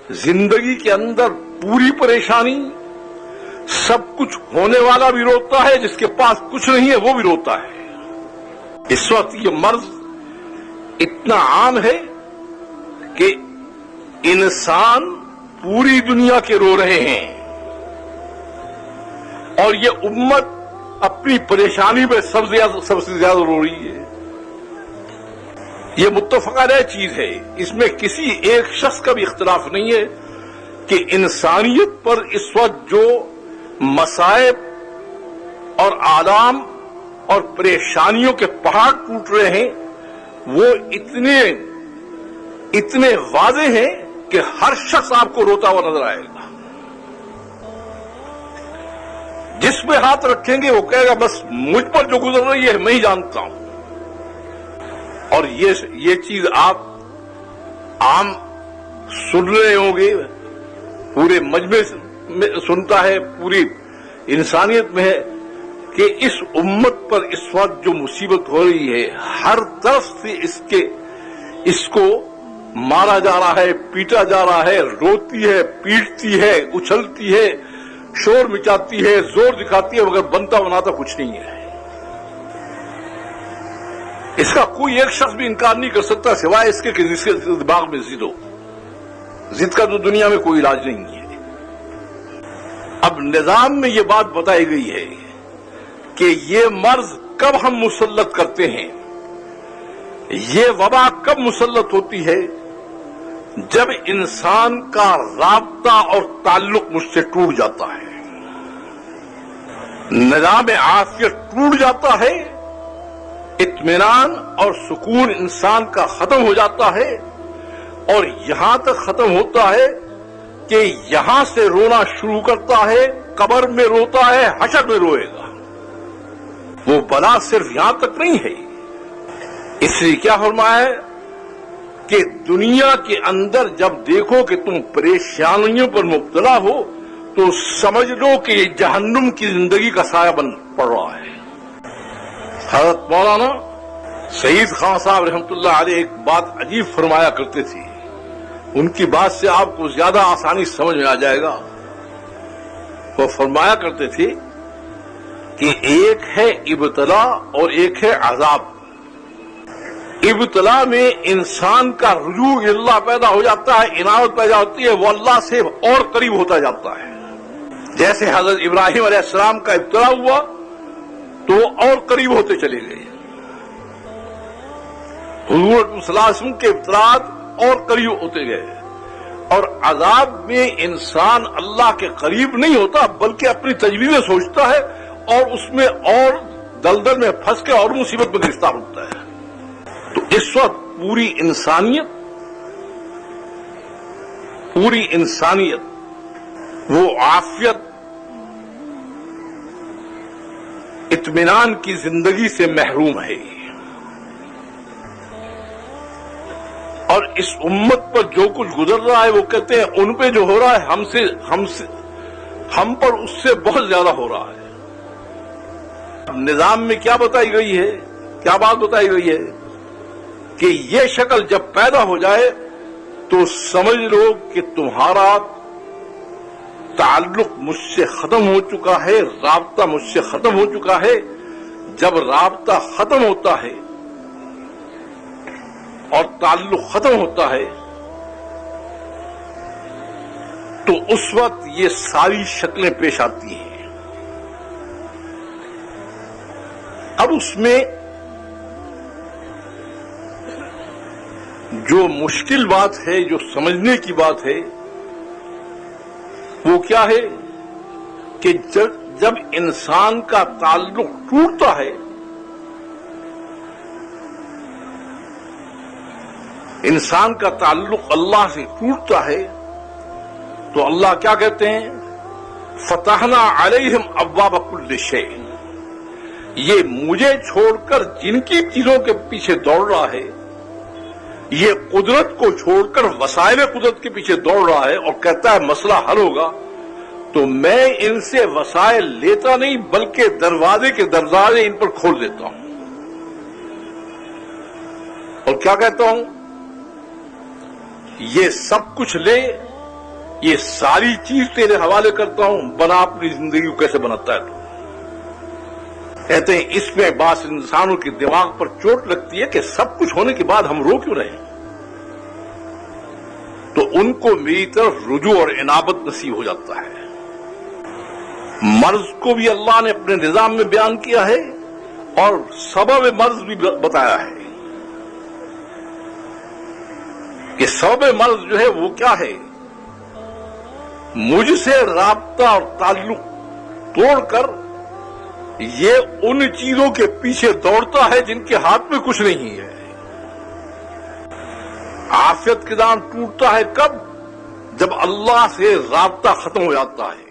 जिंदगी के अंदर पूरी परेशानी, सब कुछ होने वाला भी रोता है, जिसके पास कुछ नहीं है वो भी रोता है। इस वक्त ये मर्ज इतना आम है कि इंसान पूरी दुनिया के रो रहे हैं और ये उम्मत अपनी परेशानी में सबसे ज्यादा रो रही है। ये मुत्तफ़क़ चीज है, इसमें किसी एक शख्स का भी इख्तिलाफ नहीं है कि इंसानियत पर इस वक्त जो मसाइब और आलाम और परेशानियों के पहाड़ टूट रहे हैं वो इतने वाज़े हैं कि हर शख्स आपको रोता हुआ नजर आएगा। जिस पे हाथ रखेंगे वो कहेगा बस मुझ पर जो गुजर रही है मैं ही जानता हूं। और ये चीज आप आम सुन रहे होंगे, पूरे मजमे में सुनता है, पूरी इंसानियत में है कि इस उम्मत पर इस वक्त जो मुसीबत हो रही है हर तरफ से इसको मारा जा रहा है, पीटा जा रहा है, रोती है, पीटती है, उछलती है, शोर मचाती है, जोर दिखाती है, मगर बनता बनाता कुछ नहीं है। इसका कोई एक शख्स भी इनकार नहीं कर सकता सिवाय इसके कि जिसके दिमाग में जिद हो। जिद का तो दुनिया में कोई इलाज नहीं है। अब निजाम में ये बात बताई गई है कि ये मर्ज कब हम मुसल्लत करते हैं, ये वबा कब मुसल्लत होती है, जब इंसान का राब्ता और ताल्लुक मुझसे टूट जाता है, निजाम आफियत टूट जाता है, इत्मीनान और सुकून इंसान का खत्म हो जाता है और यहां तक खत्म होता है कि यहां से रोना शुरू करता है, कब्र में रोता है, हशर में रोएगा। वो बला सिर्फ यहां तक नहीं है। इसलिए क्या फरमाया है कि दुनिया के अंदर जब देखो कि तुम परेशानियों पर मुब्तला हो तो समझ लो कि ये जहन्नुम की जिंदगी का साया बन पड़ रहा है। हज़रत मौलाना सईद खान साहब रहमतुल्लाह अलैह एक बात अजीब फरमाया करते थे, उनकी बात से आपको ज्यादा आसानी समझ में आ जाएगा। वो फरमाया करते थे कि एक है इब्तला और एक है अजाब। इब्तला में इंसान का रुजू अल्लाह पैदा हो जाता है, इनायत पैदा होती है, वो अल्लाह से और करीब होता जाता है। जैसे हजरत इब्राहिम अलैहिस्सलाम का इब्तला हुआ तो और करीब होते चले गए, हुजूर सल्लल्लाहु अलैहि वसल्लम के इब्तलात और करीब होते गए। और अजाब में इंसान अल्लाह के करीब नहीं होता बल्कि अपनी तजवीज़ें सोचता है और उसमें और दलदल में फंस के और मुसीबत में गिरफ्तार होता है। तो इस वक्त पूरी इंसानियत वो आफियत इत्मीनान की जिंदगी से महरूम है और इस उम्मत पर जो कुछ गुजर रहा है वो कहते हैं उन पे जो हो रहा है हम पर उससे बहुत ज्यादा हो रहा है। निजाम में क्या बताई गई है, क्या बात बताई गई है कि ये शक्ल जब पैदा हो जाए तो समझ लो कि तुम्हारा ताल्लुक मुझसे खत्म हो चुका है, राब्ता मुझसे खत्म हो चुका है। जब राब्ता खत्म होता है और ताल्लुक खत्म होता है तो उस वक्त ये सारी शक्लें पेश आती हैं। अब उसमें जो मुश्किल बात है, जो समझने की बात है, वो क्या है कि जब इंसान का ताल्लुक टूटता है, इंसान का ताल्लुक अल्लाह से टूटता है तो अल्लाह क्या कहते हैं, फतहना अलैहिम अब्वाब कुल्लि शै। ये मुझे छोड़कर जिनकी चीजों के पीछे दौड़ रहा है, ये कुदरत को छोड़कर वसाइल कुदरत के पीछे दौड़ रहा है और कहता है मसला हल होगा, तो मैं इनसे वसाइल लेता नहीं बल्कि दरवाजे के दरवाजे इन पर खोल देता हूं। और क्या कहता हूं, ये सब कुछ ले یہ ساری چیز تیرے حوالے کرتا ہوں، بنا اپنی زندگی کو کیسے بناتا ہے تو۔ کہتے ہیں اس میں بعض انسانوں کے دماغ پر چوٹ لگتی ہے کہ سب کچھ ہونے کے بعد ہم رو کیوں رہے ہیں، تو ان کو میری طرف رجوع اور انابت نصیب ہو جاتا ہے۔ مرض کو بھی اللہ نے اپنے نظام میں بیان کیا ہے اور سبب مرض بھی بتایا ہے کہ سبب مرض جو ہے وہ کیا ہے، مجھ سے رابطہ اور تعلق توڑ کر یہ ان چیزوں کے پیچھے دوڑتا ہے جن کے ہاتھ میں کچھ نہیں ہے۔ عافیت کا نظام ٹوٹتا ہے کب؟ جب اللہ سے رابطہ ختم ہو جاتا ہے۔